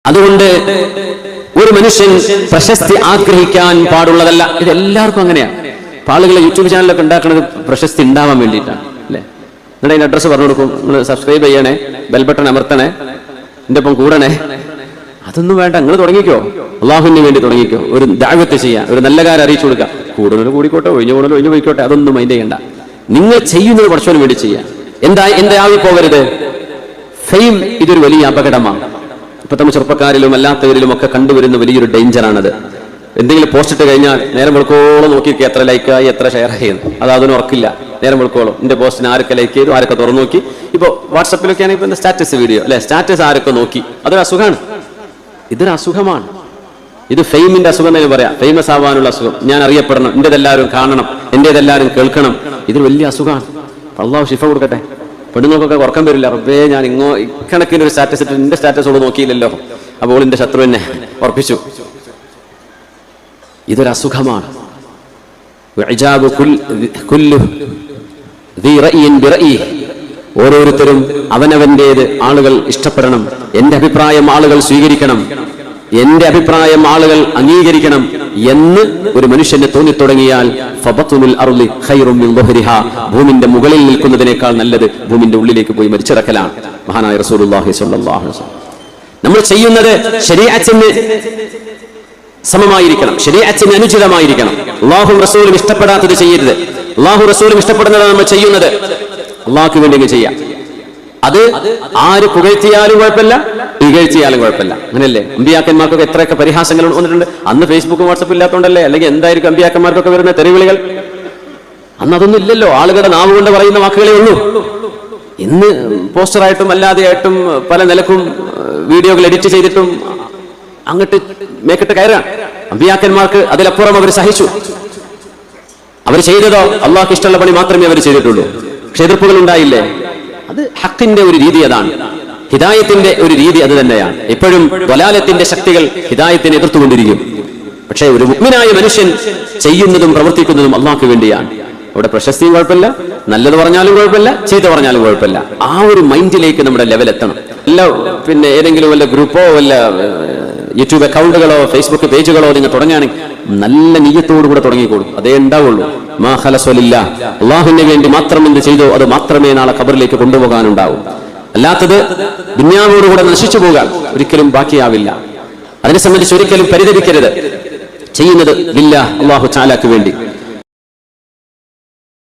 അതുകൊണ്ട് ഒരു മനുഷ്യൻ പ്രശസ്തി ആഗ്രഹിക്കാൻ പാടുള്ളതല്ല. ഇത് എല്ലാവർക്കും അങ്ങനെയാണ്. ആളുകൾ യൂട്യൂബ് ചാനലൊക്കെ ഉണ്ടാക്കുന്നത് പ്രശസ്തി ഉണ്ടാവാൻ വേണ്ടിയിട്ടാണ് അല്ലെ. എന്നിട്ട് അതിന്റെ അഡ്രസ്സ് പറഞ്ഞു കൊടുക്കും, നിങ്ങൾ സബ്സ്ക്രൈബ് ചെയ്യണേ, ബെൽ ബട്ടൺ അമർത്തണേ, എന്റെ ഒപ്പം കൂടണേ. അതൊന്നും വേണ്ട, നിങ്ങൾ തുടങ്ങിക്കോ, അള്ളാഹുവിന് വേണ്ടി തുടങ്ങിക്കോ. ഒരു ദഅവത്ത് ചെയ്യാൻ, ഒരു നല്ല കാര്യം അറിയിച്ചു കൊടുക്കുക. കൂടുതൽ കൂടിക്കോട്ടെ, ഒഴിഞ്ഞു പോയിക്കോട്ടെ, അതൊന്നും മൈൻഡ് ചെയ്യണ്ട. നിങ്ങൾ ചെയ്യുന്നത് പടച്ചവന് വേണ്ടി ചെയ്യാം. എന്താ ആവി പോകരുത്. ഫെയിം ഇതൊരു വലിയ അപകടമാണ്. ഇപ്പൊ നമ്മൾ ചെറുപ്പക്കാരിലും അല്ലാത്തവരിലും ഒക്കെ കണ്ടുവരുന്ന വലിയൊരു ഡേഞ്ചറാണത്. എന്തെങ്കിലും പോസ്റ്റ് ഇട്ട് കഴിഞ്ഞാൽ നേരം വെളുക്കോളം നോക്കിയിരിക്കുക, എത്ര ലൈക്കായി, എത്ര ഷെയർ ചെയ്യുന്നു. അതിന് ഉറക്കില്ല. നേരം വെളുക്കോളം എന്റെ പോസ്റ്റിന് ആരൊക്കെ ലൈക്ക് ചെയ്തു, ആരൊക്കെ തുറന്നു നോക്കി. ഇപ്പൊ വാട്സപ്പിലൊക്കെയാണ് ഇപ്പൊ സ്റ്റാറ്റസ് വീഡിയോ അല്ലെ, സ്റ്റാറ്റസ് ആരൊക്കെ നോക്കി. അതൊരു അസുഖമാണ്. ഇതൊരു അസുഖമാണ്. ഇത് ഫെയിമിന്റെ അസുഖം എന്ന് പറയാം. ഫേമസ് ആവാനുള്ള അസുഖം. ഞാൻ അറിയപ്പെടണം, എന്റേതെല്ലാവരും കാണണം, എന്റേതെല്ലാവരും കേൾക്കണം. ഇതൊരു വലിയ അസുഖമാണ്. അള്ളാഹു ശിഫ കൊടുക്കട്ടെ. പെണ്ണുങ്ങൾക്കൊക്കെ ഉറക്കം വരില്ല. റബ്ബേ, ഞാൻ ഇക്കണക്കിന് ഒരു സ്റ്റാറ്റസ് ഇട്ട് എന്റെ സ്റ്റാറ്റസോട് നോക്കിയില്ലല്ലോ, അപ്പോൾ എന്റെ ശത്രു എന്നെ ഉറപ്പിച്ചു. ഇതൊരു അസുഖമാണ്. ഓരോരുത്തരും അവനവന്റേത് ആളുകൾ ഇഷ്ടപ്പെടണം, എന്റെ അഭിപ്രായം ആളുകൾ സ്വീകരിക്കണം, എന്റെ അഭിപ്രായം ആളുകൾ അംഗീകരിക്കണം എന്ന് ഒരു മനുഷ്യന് തോന്നിത്തുടങ്ങിയാൽ ഭൂമിന്റെ മുകളിൽ നിൽക്കുന്നതിനേക്കാൾ നല്ലത് ഭൂമിന്റെ ഉള്ളിലേക്ക് പോയി മരിച്ചിറക്കലാണ്. മഹാനായ റസൂലുള്ളാഹി സ്വല്ലല്ലാഹു അലൈഹി വസല്ലം. നമ്മൾ ചെയ്യുന്നത് ശരീഅത്തിന് സമമായിരിക്കണം, ശരീഅത്തിന് അനുചിതമായിരിക്കണം. അല്ലാഹുവും റസൂലും ഇഷ്ടപ്പെടാത്തത് ചെയ്യരുത്. അല്ലാഹു റസൂലും ഇഷ്ടപ്പെടുന്നതാണ് നമ്മൾ ചെയ്യുന്നത്. അള്ളാഹുക്ക് വേണ്ടി ചെയ്യാം. അത് ആര് പുകഴ്ത്തിയാലും കുഴപ്പമില്ല, ഇകഴ്ത്തിയാലും കുഴപ്പമില്ല. അങ്ങനെയല്ലേ അമ്പിയാക്കന്മാർക്കൊക്കെ എത്രയൊക്കെ പരിഹാസങ്ങൾ വന്നിട്ടുണ്ട്. അന്ന് ഫേസ്ബുക്കും വാട്സപ്പ് ഇല്ലാത്തതുകൊണ്ടല്ലേ. അല്ലെങ്കിൽ എന്തായിരിക്കും അമ്പിയാക്കന്മാർക്കൊക്കെ വരുന്ന തെറിവിളികൾ? അന്ന് അതൊന്നും ഇല്ലല്ലോ. ആളുകളുടെ നാവ് കൊണ്ട് പറയുന്ന വാക്കുകളേ ഉള്ളൂ. ഇന്ന് പോസ്റ്ററായിട്ടും അല്ലാതെയായിട്ടും പല നിലക്കും വീഡിയോകൾ എഡിറ്റ് ചെയ്തിട്ടും അങ്ങോട്ട് മേക്കിട്ട് കയറാണ്. അമ്പിയാക്കന്മാർക്ക് അതിലപ്പുറം അവർ സഹിച്ചു. അവർ ചെയ്തതോ അള്ളാഹ്ക്ക് ഇഷ്ടമുള്ള പണി മാത്രമേ അവർ ചെയ്തിട്ടുള്ളൂ. പക്ഷെ എതിർപ്പുകൾ ഉണ്ടായില്ലേ? അത് ഹക്കിന്റെ ഒരു രീതി, അതാണ് ഹിദായത്തിന്റെ ഒരു രീതി. അത് തന്നെയാണ്. എപ്പോഴും ദലാലത്തിന്റെ ശക്തികൾ ഹിദായത്തിനെ എതിർത്തുകൊണ്ടിരിക്കും. പക്ഷെ ഒരു മുഅ്മിനായ മനുഷ്യൻ ചെയ്യുന്നതും പ്രവർത്തിക്കുന്നതും അള്ളാഹ്ക്ക് വേണ്ടിയാണ്. അവിടെ പ്രശസ്തിയും കുഴപ്പമില്ല, നല്ലത് പറഞ്ഞാലും കുഴപ്പമില്ല, ചീത്ത പറഞ്ഞാലും കുഴപ്പമില്ല. ആ ഒരു മൈൻഡിലേക്ക് നമ്മുടെ ലെവൽ എത്തണം. അല്ല പിന്നെ ഏതെങ്കിലും വല്ല ഗ്രൂപ്പോ വല്ല യൂട്യൂബ് അക്കൗണ്ടുകളോ ഫേസ്ബുക്ക് പേജുകളോ നിങ്ങൾ തുടങ്ങുകയാണെങ്കിൽ നല്ല നിയ്യത്തോടു കൂടെ തുടങ്ങിക്കോളൂ. അതേ ഉണ്ടാവുള്ളൂ. മാ ഖലസ്വലില്ലാ, അള്ളാഹുവിന് വേണ്ടി മാത്രം എന്ത് ചെയ്തോ അത് മാത്രമേ നാളെ ഖബറിലേക്ക് കൊണ്ടുപോകാനുണ്ടാവും. അല്ലാത്തത് ദുനിയാവോടുകൂടെ നശിച്ചു പോകാൻ ഒരിക്കലും ബാക്കിയാവില്ല. അതിനെ സംബന്ധിച്ച് ഒരിക്കലും പരിതപിക്കരുത്. ചെയ്യുന്നത് ലില്ലാഹ്, അള്ളാഹു തആലക്ക് വേണ്ടി.